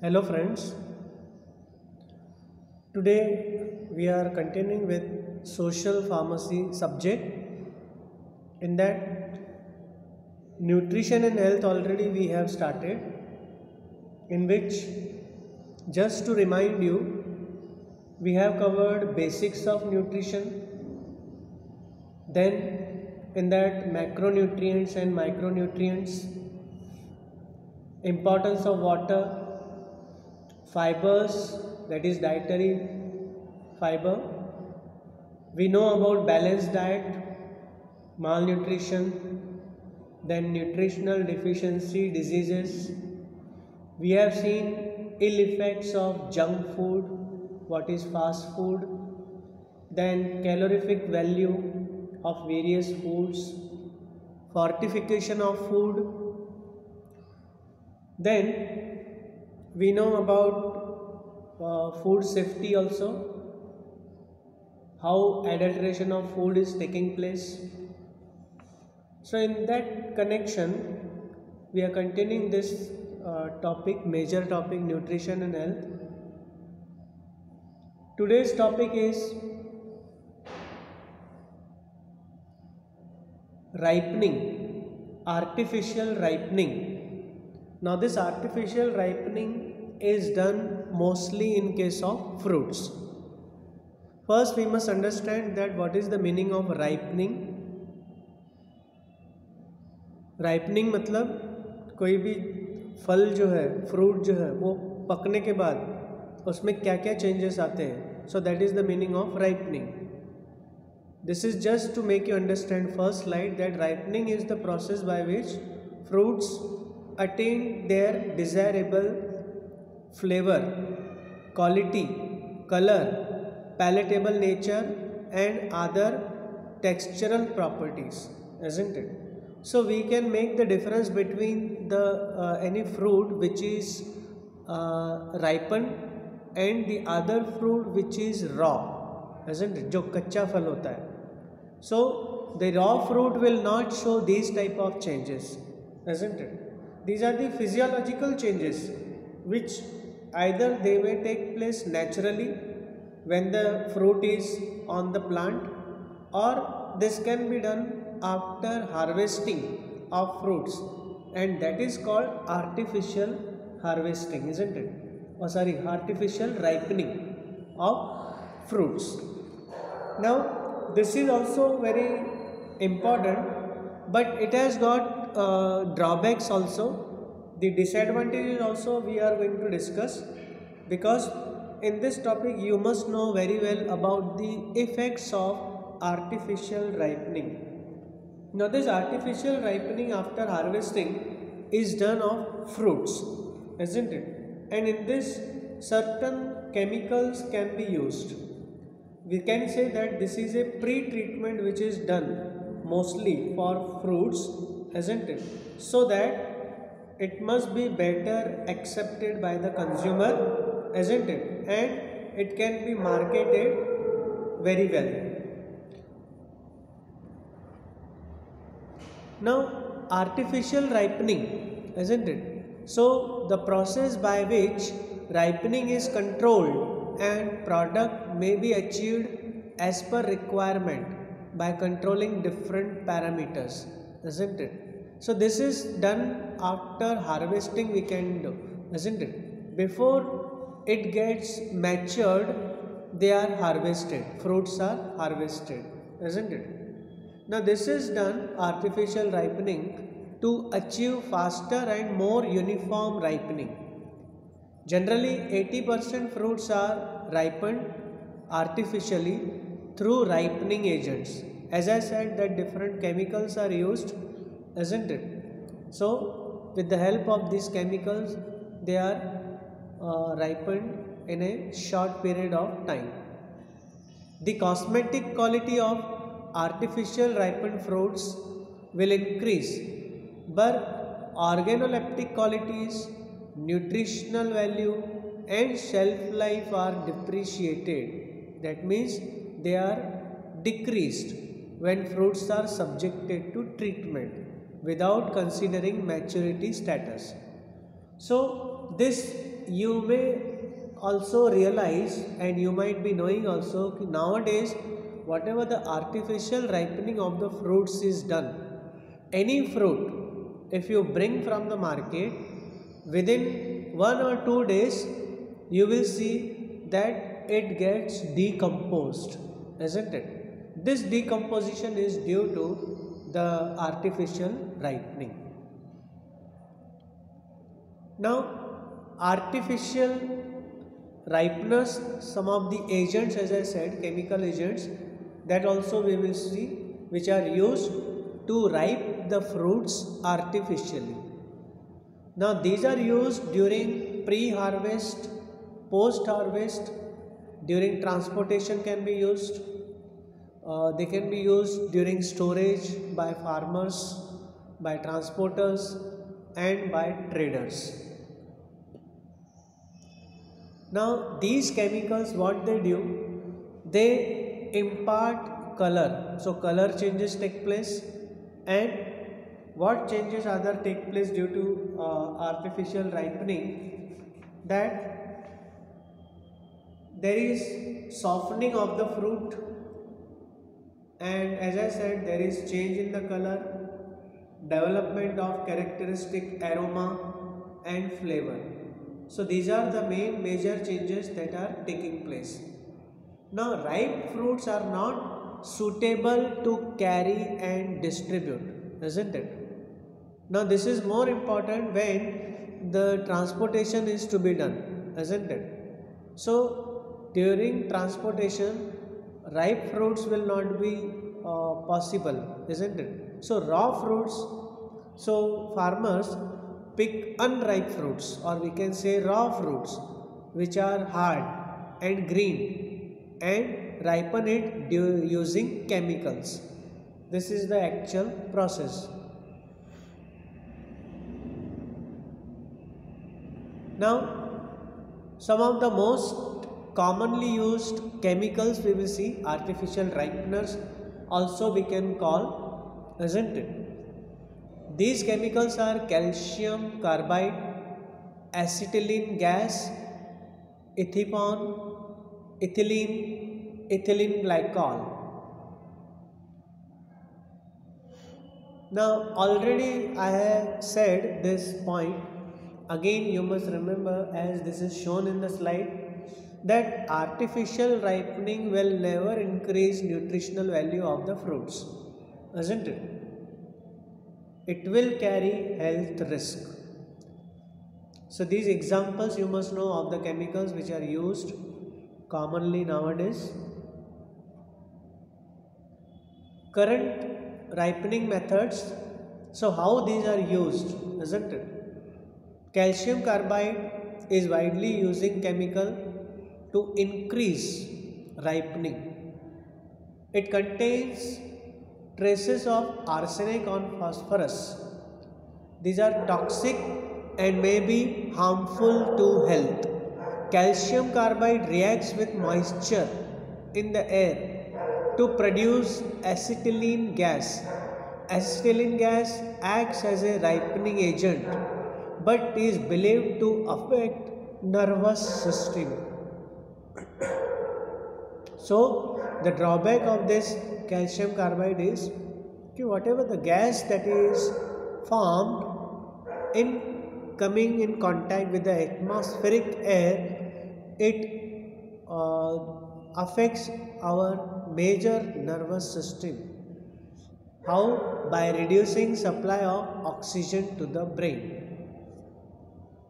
Hello friends, today we are continuing with social pharmacy subject. In that, nutrition and health already we have started, in which, just to remind you, we have covered basics of nutrition. Then in that, macronutrients and micronutrients, importance of water, fibers, that is dietary fiber. We know about balanced diet, malnutrition, then nutritional deficiency diseases. We have seen ill effects of junk food, what is fast food, then calorific value of various foods, fortification of food. Then we know about food safety also, how adulteration of food is taking place. So in that connection, we are continuing this major topic, nutrition and health. Today's topic is ripening, artificial ripening. Now this artificial ripening is done mostly in case of fruits. First we must understand that what is the meaning of ripening. Ripening मतलब कोई भी फल जो है, fruit जो है, वो पकने के बाद उसमें क्या क्या चेंजेस आते हैं. So that is the meaning of ripening. This is just to make you understand first slide that ripening is the process by which fruits attain their desirable flavor, quality, color, palatable nature and other textural properties, isn't it? So we can make the difference between the any fruit which is ripened and the other fruit which is raw, isn't it? जो कच्चा फल होता है. So the raw fruit will not show these type of changes, isn't it? These are the physiological changes which either they may take place naturally when the fruit is on the plant, or this can be done after harvesting of fruits, and that is called artificial harvesting, isn't it? Artificial ripening of fruits. Now this is also very important, but it has got drawbacks also. The disadvantages also we are going to discuss, because in this topic you must know very well about the effects of artificial ripening. Now this artificial ripening after harvesting is done of fruits, isn't it? And in this, certain chemicals can be used. We can say that this is a pre-treatment which is done mostly for fruits, isn't it? So that it must be better accepted by the consumer, isn't it? And it can be marketed very well. Now artificial ripening, isn't it? So the process by which ripening is controlled and product may be achieved as per requirement by controlling different parameters, isn't it? So this is done after harvesting, we can do, isn't it? Before it gets matured, they are harvested, fruits are harvested, isn't it? Now this is done, artificial ripening, to achieve faster and more uniform ripening. Generally 80% fruits are ripened artificially through ripening agents. As I said that different chemicals are used, isn't it? So with the help of these chemicals, they are ripened in a short period of time. The cosmetic quality of artificial ripened fruits will increase, but organoleptic qualities, nutritional value and shelf life are depreciated. That means they are decreased when fruits are subjected to treatment without considering maturity status. So this you may also realize, and you might be knowing also, nowadays whatever the artificial ripening of the fruits is done, any fruit if you bring from the market, within 1 or 2 days you will see that it gets decomposed, isn't it? This decomposition is due to the artificial ripening. Now, artificial ripeners, some of the agents, as I said, chemical agents, that also we will see, which are used to ripe the fruits artificially. Now, these are used during pre-harvest, post-harvest, during transportation can be used. They can be used during storage by farmers, by transporters, and by traders. Now, these chemicals, what they do, they impart color. So, color changes take place, and what changes other take place due to artificial ripening, that there is softening of the fruit, and as I said, there is change in the color, development of characteristic aroma and flavor. So these are the major changes that are taking place. Now, ripe fruits are not suitable to carry and distribute, isn't it? Now, this is more important when the transportation is to be done, isn't it? So, during transportation, ripe fruits will not be possible, isn't it? So, raw fruits, so farmers pick unripe fruits, or we can say raw fruits, which are hard and green, and ripen it using chemicals. This is the actual process. Now, some of the most commonly used chemicals we will see, artificial ripeners also we can call, isn't it? These chemicals are calcium carbide, acetylene gas, ethipon, ethylene, ethylene glycol. Now, already I have said this point. Again, you must remember, as this is shown in the slide, that artificial ripening will never increase nutritional value of the fruits, isn't it? It will carry health risk. So these examples you must know of the chemicals which are used commonly nowadays. Current ripening methods. So how these are used, isn't it? Calcium carbide is widely using chemical to increase ripening. It contains traces of arsenic on phosphorus. These are toxic and may be harmful to health. Calcium carbide reacts with moisture in the air to produce acetylene gas. Acetylene gas acts as a ripening agent, but is believed to affect nervous system. So the drawback of this calcium carbide is whatever the gas that is formed in coming in contact with the atmospheric air, it affects our major nervous system. How? By reducing supply of oxygen to the brain.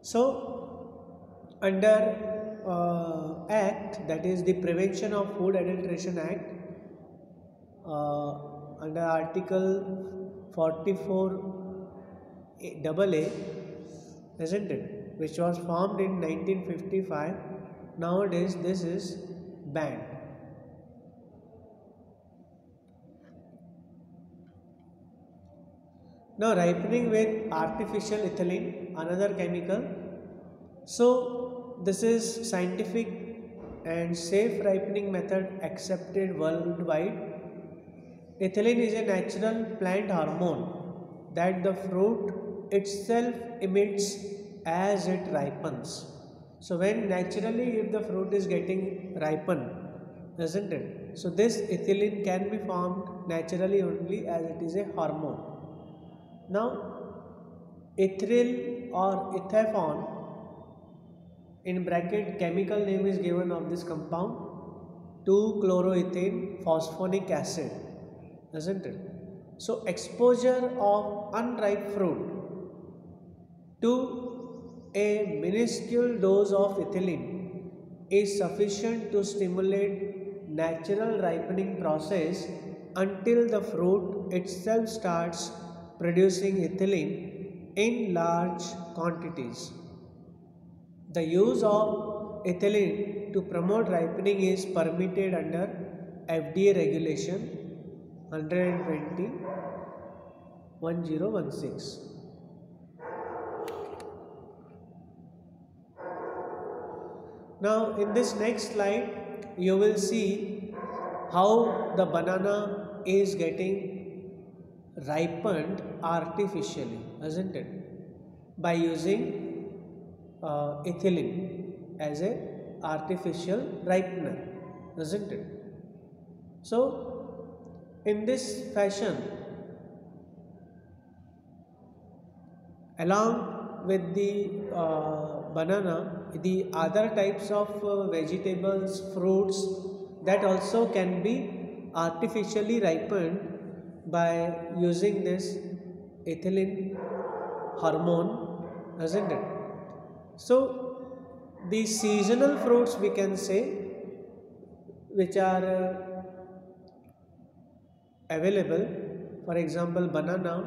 So, under Act, that is the Prevention of Food Adulteration Act, under Article 44 AA, isn't it, which was formed in 1955, nowadays this is banned. Now, ripening with artificial ethylene, another chemical. So, this is scientific and safe ripening method accepted worldwide. Ethylene is a natural plant hormone that the fruit itself emits as it ripens. So when naturally if the fruit is getting ripened, isn't it? So this ethylene can be formed naturally only as it is a hormone. Now ethyl or ethaphon, in bracket chemical name is given of this compound, 2-chloroethane phosphonic acid, isn't it? So exposure of unripe fruit to a minuscule dose of ethylene is sufficient to stimulate natural ripening process until the fruit itself starts producing ethylene in large quantities. The use of ethylene to promote ripening is permitted under FDA regulation 120/1016. Now in this next slide you will see how the banana is getting ripened artificially, isn't it? By using ethylene as a artificial ripener, isn't it? So in this fashion, along with the banana, the other types of vegetables, fruits, that also can be artificially ripened by using this ethylene hormone, isn't it? So the seasonal fruits we can say which are available, for example banana,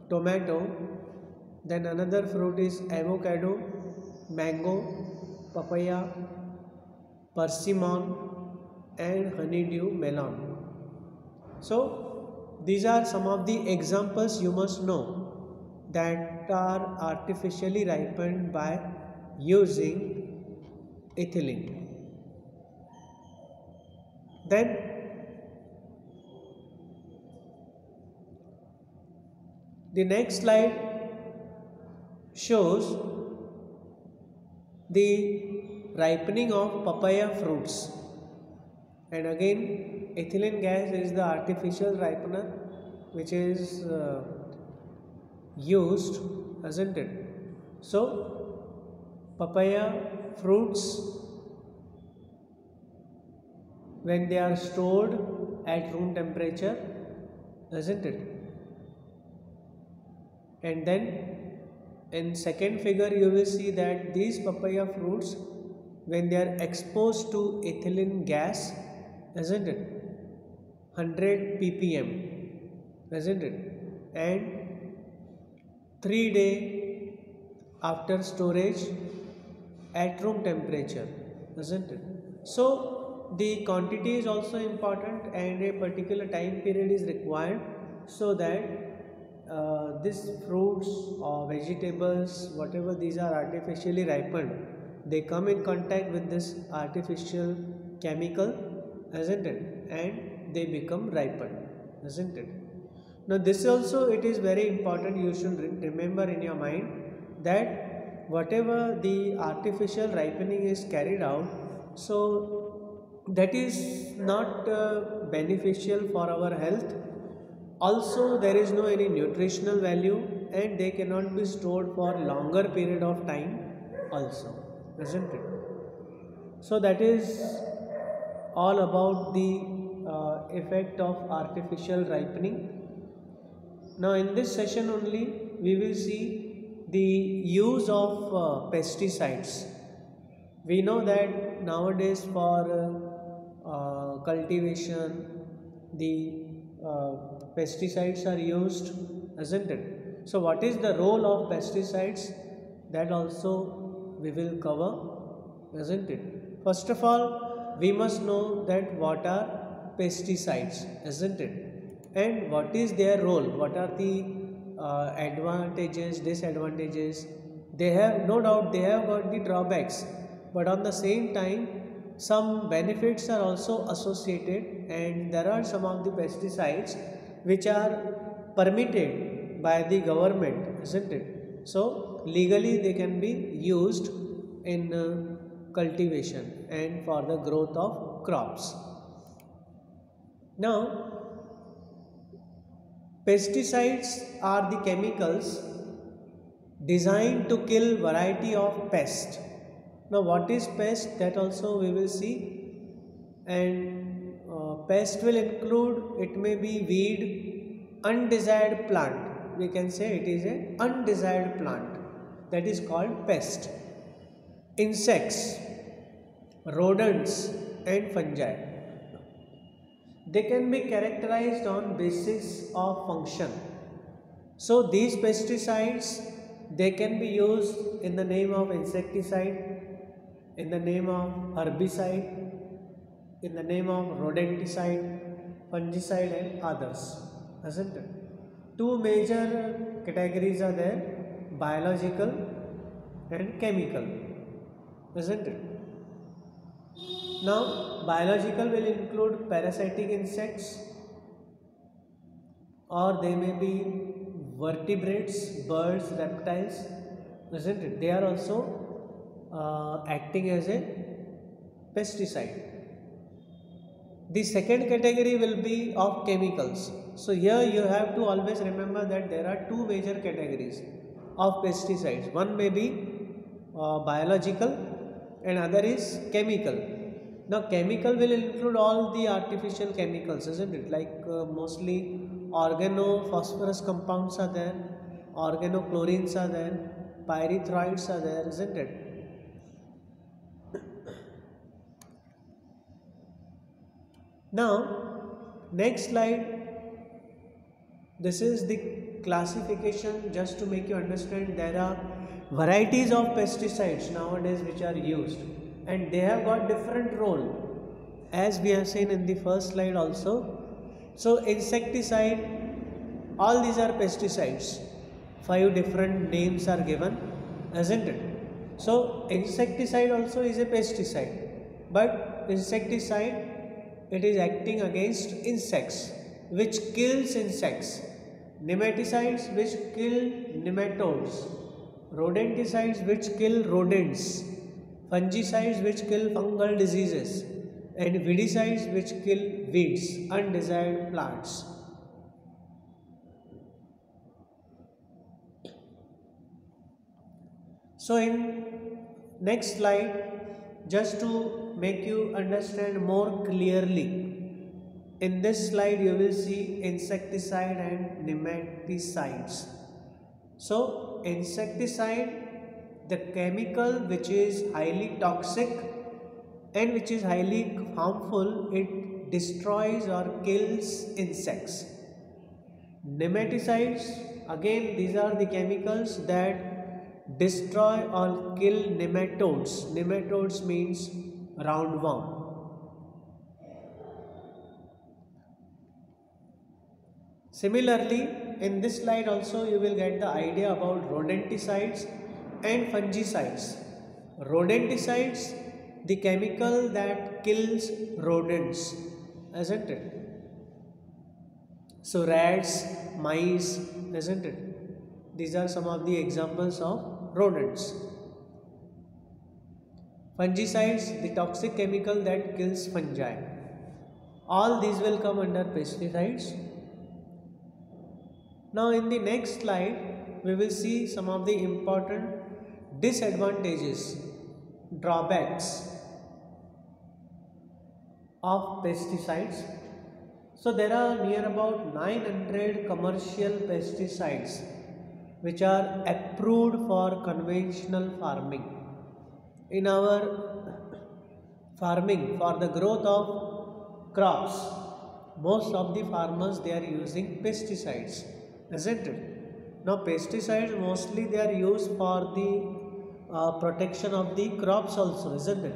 tomato, then another fruit is avocado, mango, papaya, persimmon and honeydew melon. So these are some of the examples you must know that are artificially ripened by using ethylene. Then the next slide shows the ripening of papaya fruits, and again ethylene gas is the artificial ripener which is used, isn't it? So papaya fruits, when they are stored at room temperature, isn't it? And then in second figure you will see that these papaya fruits, when they are exposed to ethylene gas, isn't it, 100 ppm, isn't it, and 3 days after storage at room temperature, isn't it? So the quantity is also important and a particular time period is required so that these fruits or vegetables, whatever these are artificially ripened, they come in contact with this artificial chemical, isn't it, and they become ripened, isn't it? Now this also, it is very important, you should remember in your mind that whatever the artificial ripening is carried out, so that is not beneficial for our health. Also there is no any nutritional value and they cannot be stored for longer period of time also, isn't it? So that is all about the effect of artificial ripening. Now in this session only we will see the use of pesticides. We know that nowadays for cultivation the pesticides are used, isn't it? So what is the role of pesticides, that also we will cover, isn't it? First of all, we must know that what are pesticides, isn't it, and what is their role, what are the advantages, disadvantages. They have, no doubt they have got the drawbacks, but on the same time some benefits are also associated, and there are some of the pesticides which are permitted by the government, isn't it? So legally they can be used in cultivation and for the growth of crops. Now, pesticides are the chemicals designed to kill variety of pests. Now, what is pest? That also we will see. And pest will include, it may be weed, undesired plant. We can say it is an undesired plant, that is called pest. Insects, rodents and fungi. They can be characterized on basis of function. So these pesticides, they can be used in the name of insecticide, in the name of herbicide, in the name of rodenticide, fungicide and others, isn't it? Two major categories are there, biological and chemical, isn't it? Now, biological will include parasitic insects, or they may be vertebrates, birds, reptiles, isn't it? They are also acting as a pesticide. The second category will be of chemicals. So here you have to always remember that there are two major categories of pesticides. One may be biological and other is chemical. Now, chemical will include all the artificial chemicals, isn't it? Like mostly organophosphorus compounds are there, organochlorines are there, pyrethroids are there, isn't it? Now, next slide. This is the classification, just to make you understand. There are varieties of pesticides nowadays which are used, and they have got different role, as we have seen in the first slide also. So insecticide, all these are pesticides. 5 different names are given, isn't it? So insecticide also is a pesticide, but insecticide, it is acting against insects, which kills insects. Nematicides, which kill nematodes. Rodenticides, which kill rodents. Fungicides, which kill fungal diseases. And weedicides, which kill weeds, undesired plants. So in next slide, just to make you understand more clearly, in this slide you will see insecticide and nematicides. So insecticide, the chemical which is highly toxic and which is highly harmful, it destroys or kills insects. Nematicides, again these are the chemicals that destroy or kill nematodes. Nematodes means roundworm. Similarly, in this slide also you will get the idea about rodenticides and fungicides. Rodenticides, the chemical that kills rodents, isn't it? So rats, mice, isn't it? These are some of the examples of rodents. Fungicides, the toxic chemical that kills fungi. All these will come under pesticides. Now in the next slide, we will see some of the important disadvantages, drawbacks of pesticides. So there are near about 900 commercial pesticides which are approved for conventional farming. In our farming, for the growth of crops, most of the farmers, they are using pesticides, isn't it? Now pesticides mostly they are used for the protection of the crops also, isn't it?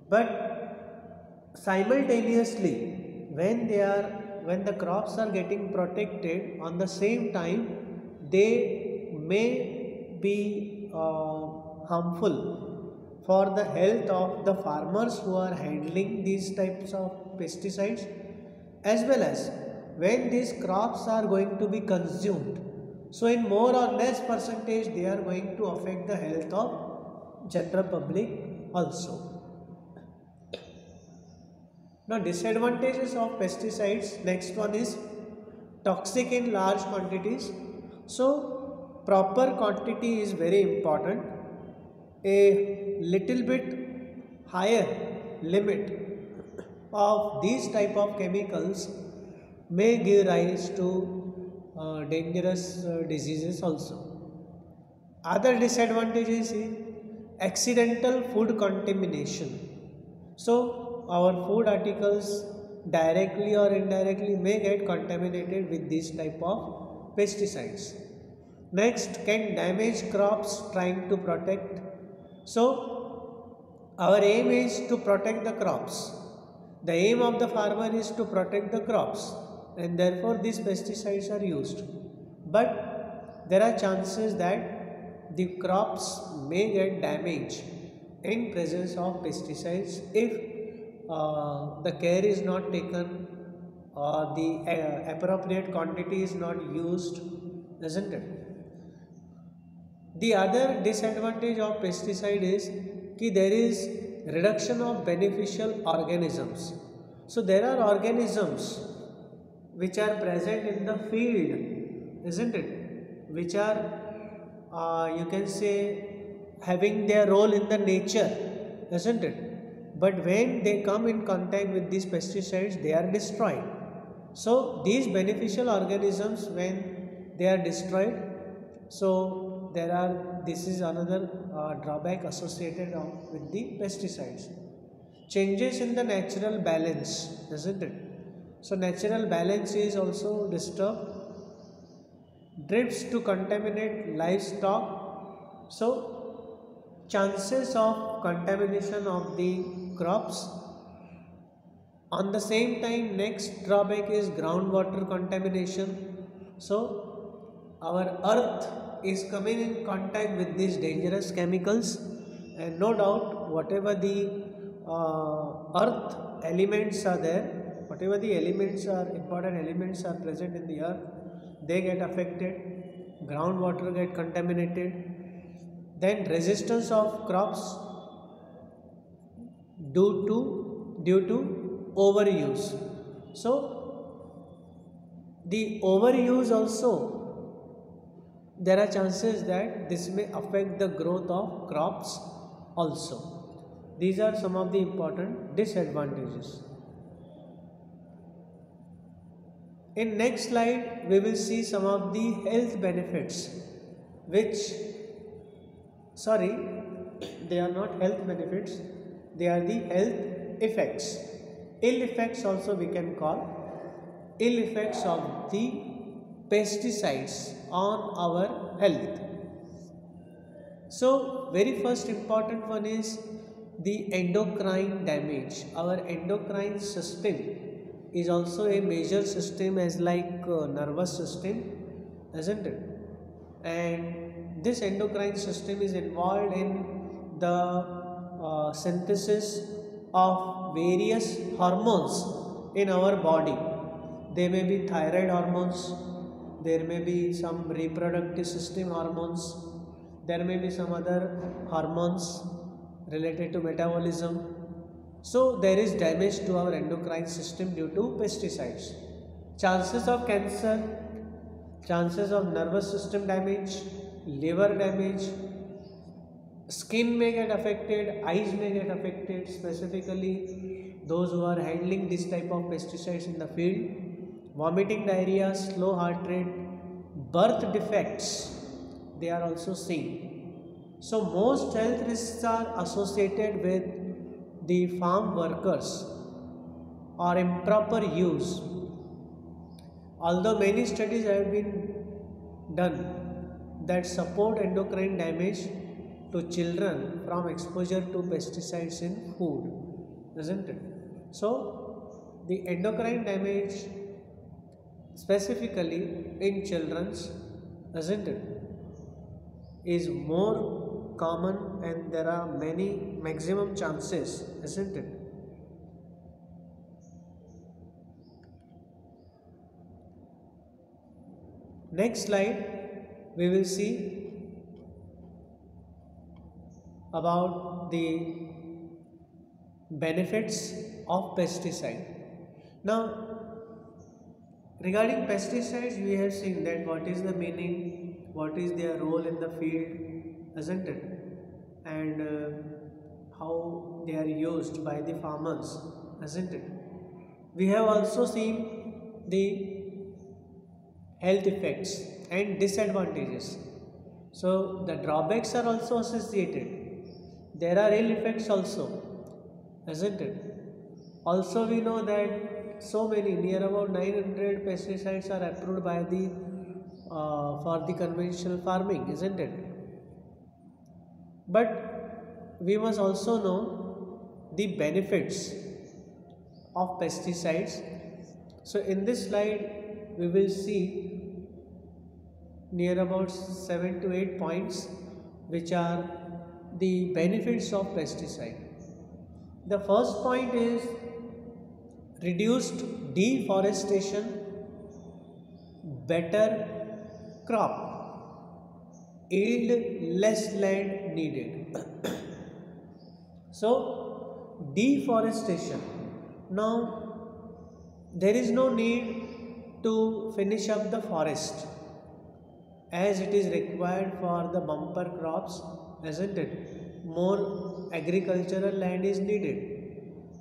But simultaneously, when the crops are getting protected, on the same time they may be harmful for the health of the farmers who are handling these types of pesticides, as well as when these crops are going to be consumed. So in more or less percentage they are going to affect the health of general public also. Now disadvantages of pesticides, next one is toxic in large quantities. So proper quantity is very important. A little bit higher limit of these type of chemicals may give rise to dangerous diseases also. Other disadvantages is accidental food contamination. So our food articles directly or indirectly may get contaminated with this type of pesticides. Next, can damage crops trying to protect. So our aim is to protect the crops. The aim of the farmer is to protect the crops, and therefore these pesticides are used. But there are chances that the crops may get damaged in presence of pesticides if the care is not taken or the appropriate quantity is not used, isn't it? The other disadvantage of pesticide is that there is reduction of beneficial organisms. So there are organisms which are present in the field, isn't it? Which are you can say having their role in the nature, isn't it? But when they come in contact with these pesticides, they are destroyed. So these beneficial organisms, when they are destroyed, so this is another drawback associated with the pesticides. Changes in the natural balance, isn't it? So natural balance is also disturbed. Drifts to contaminate livestock. So chances of contamination of the crops. On the same time, next drawback is groundwater contamination. So our earth is coming in contact with these dangerous chemicals, and no doubt whatever the earth elements are there, whatever the elements are, important elements are present in the earth, they get affected, groundwater get contaminated, then resistance of crops due to overuse. So the overuse also, there are chances that this may affect the growth of crops also. These are some of the important disadvantages. In next slide, we will see some of the health benefits they are not health benefits, they are the health effects. Ill effects also we can call, ill effects of the pesticides on our health. So very first important one is the endocrine damage. Our endocrine system is also a major system as like nervous system, isn't it? And this endocrine system is involved in the synthesis of various hormones in our body. They may be thyroid hormones, there may be some reproductive system hormones, there may be some other hormones related to metabolism. So there is damage to our endocrine system due to pesticides. Chances of cancer, chances of nervous system damage, liver damage, skin may get affected, eyes may get affected, specifically those who are handling this type of pesticides in the field. Vomiting, diarrhea, slow heart rate, birth defects, they are also seen. So most health risks are associated with the farm workers or improper use. Although many studies have been done that support endocrine damage to children from exposure to pesticides in food, isn't it? So the endocrine damage specifically in children's, isn't it, is more common, and there are many maximum chances, isn't it? Next slide, we will see about the benefits of pesticide. Now, regarding pesticides, we have seen that what is the meaning, what is their role in the field, isn't it? And how they are used by the farmers, isn't it? We have also seen the health effects and disadvantages. So the drawbacks are also associated. There are ill effects also, isn't it? Also, we know that so many, near about 900 pesticides are approved by the for the conventional farming, isn't it? But we must also know the benefits of pesticides. So in this slide, we will see near about 7 to 8 points which are the benefits of pesticide. The first point is reduced deforestation, better crop, yield less land needed. So deforestation. Now there is no need to finish up the forest as it is required for the bumper crops, isn't it? More agricultural land is needed.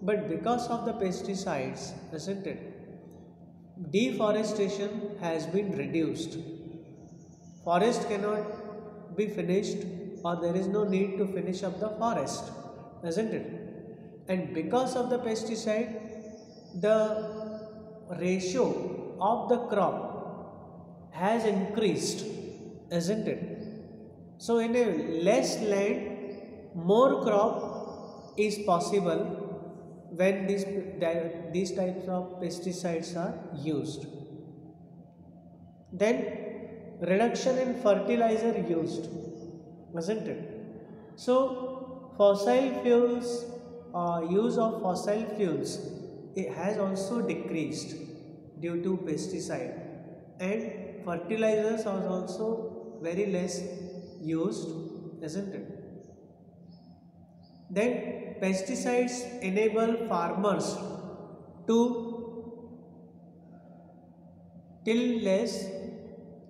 But because of the pesticides, isn't it? Deforestation has been reduced. Forest cannot be finished, or there is no need to finish up the forest, isn't it? And because of the pesticide, the ratio of the crop has increased, isn't it? So in a less land, more crop is possible when these types of pesticides are used. Then reduction in fertilizer used, isn't it? So fossil fuels, use of fossil fuels, it has also decreased due to pesticide, and fertilizers are also very less used, isn't it? Then pesticides enable farmers to till less,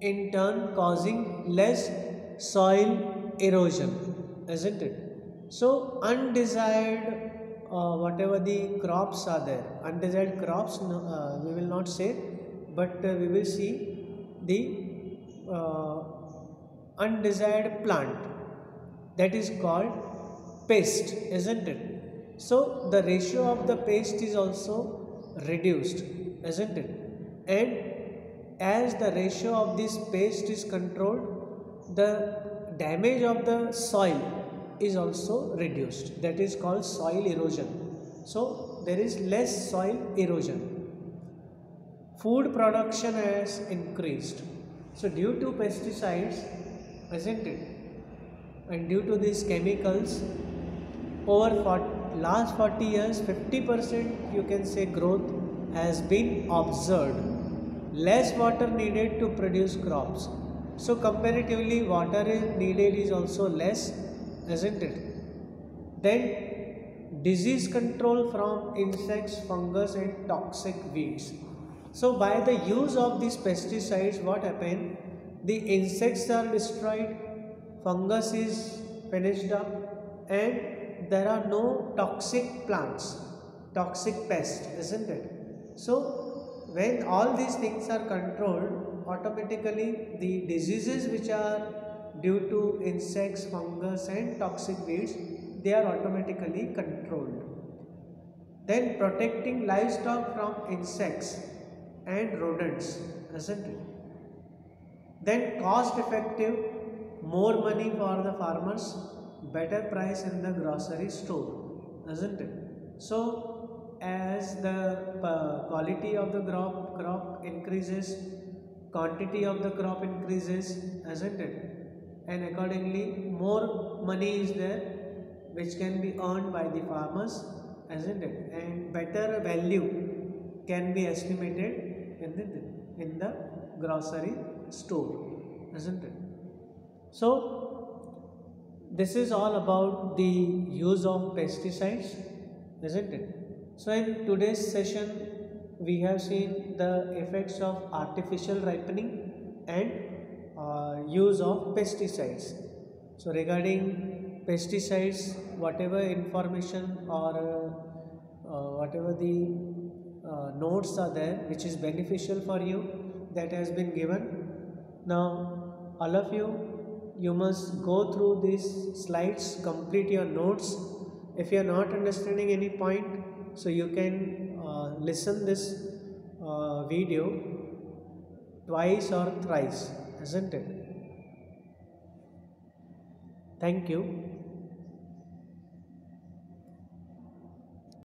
in turn causing less soil erosion, isn't it? So undesired, whatever the crops are there, undesired crops, we will not say, but we will see the undesired plant, that is called pest, isn't it? So the ratio of the pest is also reduced, isn't it? And as the ratio of this pest is controlled, the damage of the soil is also reduced, that is called soil erosion. So there is less soil erosion. Food production has increased. So due to pesticides, isn't it? And due to these chemicals, over last 40 years, 50% you can say growth has been observed. Less water needed to produce crops. So comparatively, water needed is also less, isn't it? Then disease control from insects, fungus and toxic weeds. So by the use of these pesticides, what happened? The insects are destroyed, fungus is finished up, and there are no toxic plants, toxic pests, isn't it? So when all these things are controlled, automatically the diseases which are due to insects, fungus and toxic weeds, they are automatically controlled. Then protecting livestock from insects and rodents, isn't it? Then cost effective, more money for the farmers, better price in the grocery store, isn't it? So as the quality of the crop increases, quantity of the crop increases, isn't it? And accordingly more money is there which can be earned by the farmers, isn't it? And better value can be estimated in the grocery store, isn't it? So this is all about the use of pesticides, isn't it? So in today's session we have seen the effects of artificial ripening and use of pesticides. So regarding pesticides, whatever information or whatever the notes are there which is beneficial for you, that has been given. Now all of you, you must go through these slides, complete your notes. If you are not understanding any point, so you can listen this video twice or thrice, isn't it? Thank you.